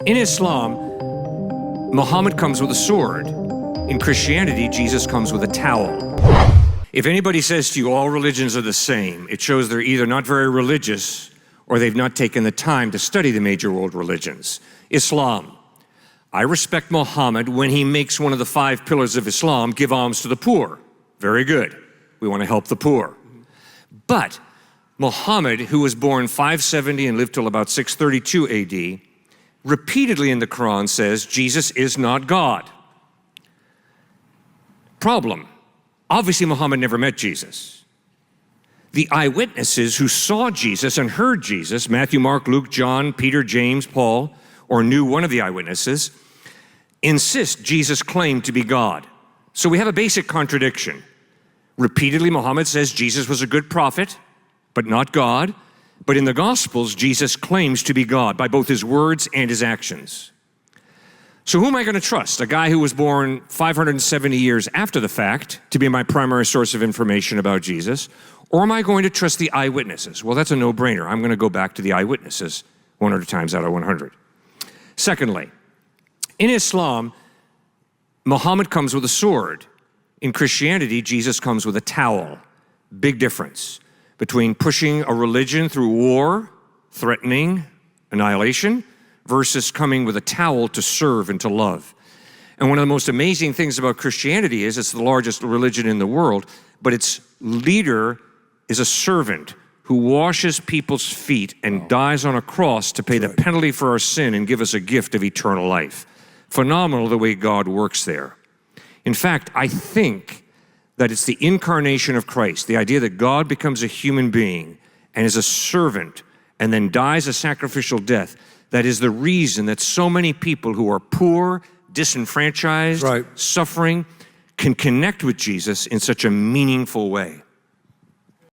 In Islam, Muhammad comes with a sword. In Christianity, Jesus comes with a towel. If anybody says to you all religions are the same, it shows they're either not very religious or they've not taken the time to study the major world religions. Islam. I respect Muhammad when he makes one of the 5 pillars of Islam, give alms to the poor. Very good. We want to help the poor. But Muhammad, who was born 570 and lived till about 632 AD, repeatedly in the Quran says Jesus is not God. Problem. Obviously, Muhammad never met Jesus. The eyewitnesses who saw Jesus and heard Jesus, Matthew, Mark, Luke, John, Peter, James, Paul, or knew one of the eyewitnesses, insist Jesus claimed to be God. So we have a basic contradiction. Repeatedly, Muhammad says Jesus was a good prophet, but not God. But in the Gospels, Jesus claims to be God by both his words and his actions. So who am I going to trust? A guy who was born 570 years after the fact to be my primary source of information about Jesus? Or am I going to trust the eyewitnesses? Well, that's a no-brainer. I'm going to go back to the eyewitnesses 100 times out of 100. Secondly, in Islam, Muhammad comes with a sword. In Christianity, Jesus comes with a towel. Big difference between pushing a religion through war, threatening annihilation, versus coming with a towel to serve and to love. And one of the most amazing things about Christianity is it's the largest religion in the world, but its leader is a servant who washes people's feet and dies on a cross to pay the penalty for our sin and give us a gift of eternal life. Phenomenal the way God works there. In fact, I think that it's the incarnation of Christ, the idea that God becomes a human being and is a servant and then dies a sacrificial death, that is the reason that so many people who are poor, disenfranchised, suffering, can connect with Jesus in such a meaningful way.